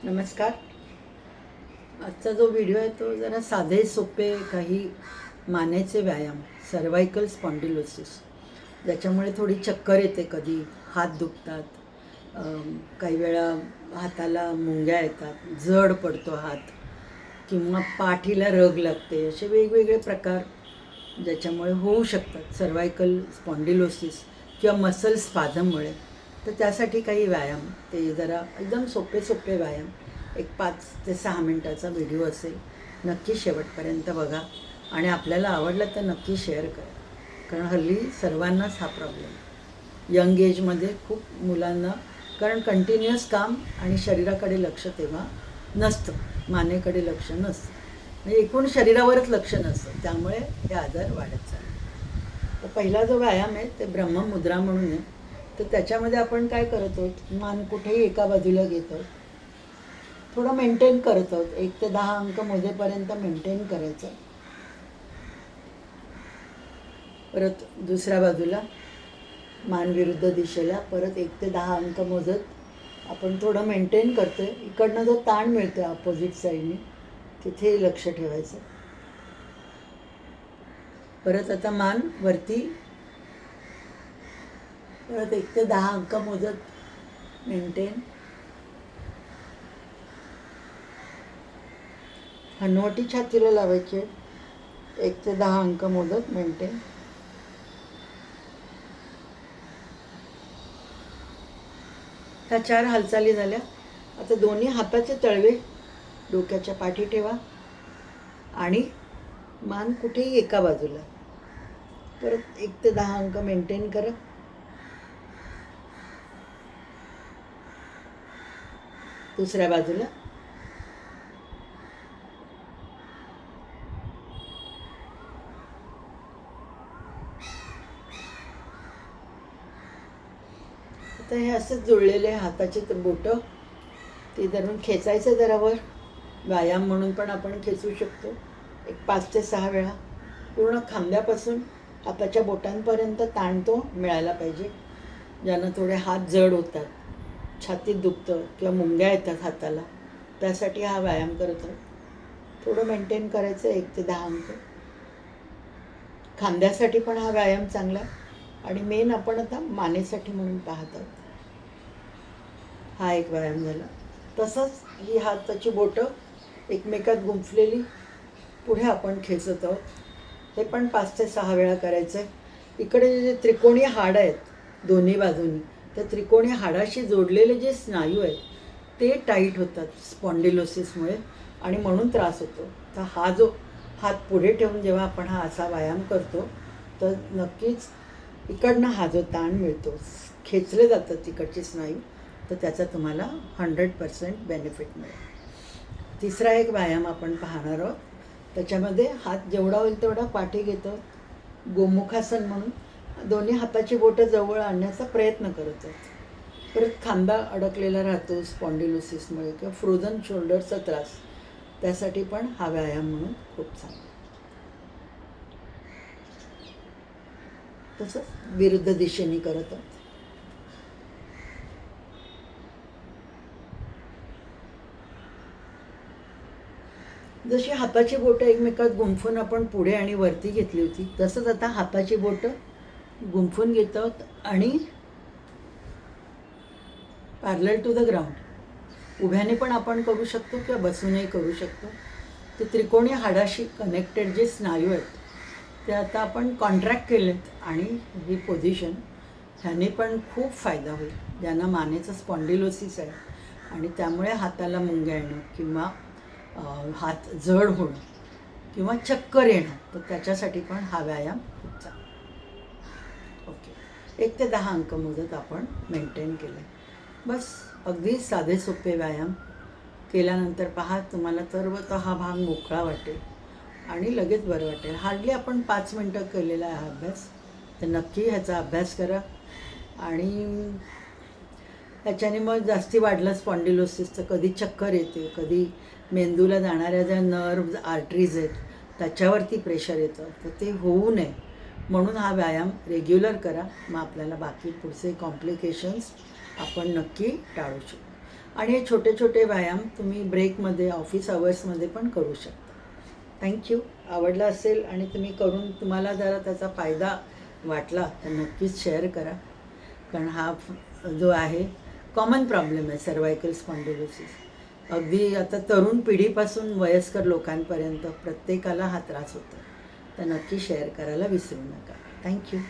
नमस्कार. आजचा जो व्हिडिओ आहे तो जरा साधे सोपे काही मानेचे व्यायाम, सर्वायकल स्पॉन्डिलोसिस, ज्याच्यामुळे थोडी चक्कर येते, कधी हात दुखतात, काही वेळा हाताला मुंग्या येतात, जड पडतो हात किंवा पाठीला रग लागते, असे वेगवेगळे प्रकार ज्याच्यामुळे होऊ शकतात सर्वायकल स्पॉन्डिलोसिस किंवा मसल स्पाझममुळे. तर त्यासाठी काही व्यायाम, ते जरा एकदम सोपे सोपे व्यायाम, एक 5 ते 6 मिनटाचा व्हिडिओ असेल. नक्की शेवटपर्यंत बघा आणि आपल्याला आवडलं तर नक्की शेअर करा, कारण हल्ली सर्वांनाच हा प्रॉब्लेम, यंग एजमध्ये खूप मुलांना, कारण कंटिन्युअस काम आणि शरीराकडे लक्ष तेव्हा नसतं, मानेकडे लक्ष नसतं, म्हणजे एकूण शरीरावरच लक्ष नसतं, त्यामुळे हे आजार वाढत चालले. तर पहिला जो व्यायाम आहे ते ब्रह्ममुद्रा म्हणून आहे. तर त्याच्यामध्ये आपण काय करत आहोत, मान कुठेही एका बाजूला घेत आहोत, थोडं मेंटेन करत आहोत, 1 ते 10 अंक मोजेपर्यंत मेंटेन करायचं. परत दुसऱ्या बाजूला मान विरुद्ध दिशेला परत 1 ते 10 अंक मोजत आपण थोडं मेंटेन करतोय. इकडनं जो ताण मिळतो अपोजिट साईडने, तिथे लक्ष ठेवायचं. परत आता मान वरती, परत 1 ते 10 अंक मोजत मेंटेन. हनुवटी छातीला लावायची, 1 ते 10 अंक मोजत मेंटेन. ह्या 4 हालचाली झाल्या. आता दोन्ही हाताचे तळवे डोक्याच्या पाठी ठेवा आणि मान कुठेही एका बाजूला, परत 1 ते 10 अंक मेंटेन करा. दुसऱ्या बाजूला आता हे असंच जुळलेले हाताचे बोटं ते धरून खेचायचं जरावर, व्यायाम म्हणून पण आपण खेचू शकतो. एक 5 ते 6 वेळा पूर्ण खांद्यापासून हाताच्या बोटांपर्यंत ताण तो मिळायला पाहिजे. ज्यांना थोडे हात जड होतात, छातीत दुखतं किंवा मुंग्या येतात हाताला, त्यासाठी हा व्यायाम करत आहोत. थोडं मेंटेन करायचं 1 ते 10 अंक. खांद्यासाठी पण हा व्यायाम चांगला आहे आणि मेन आपण आता मानेसाठी म्हणून पाहत आहोत. हा एक व्यायाम झाला. तसंच ही हाताची बोटं एकमेकात गुंफलेली पुढे आपण खेचत आहोत. हे पण 5 ते 6 वेळा करायचं आहे. इकडे जे त्रिकोणी हाड आहेत दोन्ही बाजूंनी, त्या त्रिकोणी हाडाशी जोडलेले जे स्नायू आहेत ते टाईट होतात स्पॉन्डिलोसिसमुळे आणि म्हणून त्रास होतो. तर हा जो हात पुढे ठेवून जेव्हा आपण हा असा व्यायाम करतो, तर नक्कीच इकडनं हा जो ताण मिळतो, खेचले जातात तिकडचे स्नायू, तर त्याचा तुम्हाला 100% बेनिफिट मिळेल. तिसरा एक व्यायाम आपण पाहणार आहोत. त्याच्यामध्ये हात जेवढा होईल तेवढा पाठी घेतो, गोमुखासन म्हणून दोन्ही हाताची बोटं जवळ आणण्याचा प्रयत्न करत आहोत. परत खांदा अडकलेला राहतो स्पॉन्डिलोसिसमुळे किंवा फ्रोझन शोल्डरचा त्रास, त्यासाठी पण हा व्यायाम म्हणून खूप चांगला. तसंच विरुद्ध दिशेने करत आहोत. जशी हाताची बोटं एकमेकात गुंफून आपण पुढे आणि वरती घेतली होती, तसंच आता हाताची बोटं गुंफून घेत आहोत आणि पॅरलल टू द ग्राउंड, उभ्याने पण आपण करू शकतो किंवा बसूनही करू शकतो. ते त्रिकोणी हाडाशी कनेक्टेड जे स्नायू आहेत ते आता आपण कॉन्ट्रॅक्ट केलेत आणि ही पोझिशन, ह्याने पण खूप फायदा होईल ज्यांना मानेचं स्पॉन्डिलोसिस आहे आणि त्यामुळे हाताला मुंग्या येणं किंवा हात जड होणं किंवा चक्कर येणं, तर त्याच्यासाठी पण हा व्यायाम खूप चांगला. ओके, 1 ते 10 अंक मोजत आपण मेंटेन केलं आहे. बस अगदी साधे सोपे व्यायाम केल्यानंतर पहा, तुम्हाला तर हा भाग मोकळा वाटेल आणि लगेच बरं वाटेल. हार्डली आपण 5 मिनटं केलेला आहे हा अभ्यास, तर नक्की ह्याचा अभ्यास करा. आणि ह्याच्याने मग जास्ती वाढलं स्पॉन्डिलोसिस तर कधी चक्कर येते, कधी मेंदूला जाणाऱ्या ज्या नर्व्ज आर्टरीज आहेत त्याच्यावरती प्रेशर येतं, तर ते होऊ नये म्हणून हा व्यायाम रेग्युलर करा. मग आपल्याला बाकी पुढचे कॉम्प्लिकेशन्स आपण नक्की टाळू शकतो. आणि हे छोटे छोटे व्यायाम तुम्ही ब्रेकमध्ये ऑफिस अवर्समध्ये पण करू शकता. थँक्यू. आवडलं असेल आणि तुम्ही करून तुम्हाला जरा त्याचा फायदा वाटला तर नक्कीच शेअर करा, कारण हा जो आहे कॉमन प्रॉब्लेम आहे सर्वायकल स्पॉन्डिलोसिस. अगदी आता तरुण पिढीपासून वयस्कर लोकांपर्यंत प्रत्येकाला हा त्रास होतो. तर नक्की शेअर करायला विसरू नका. थँक्यू.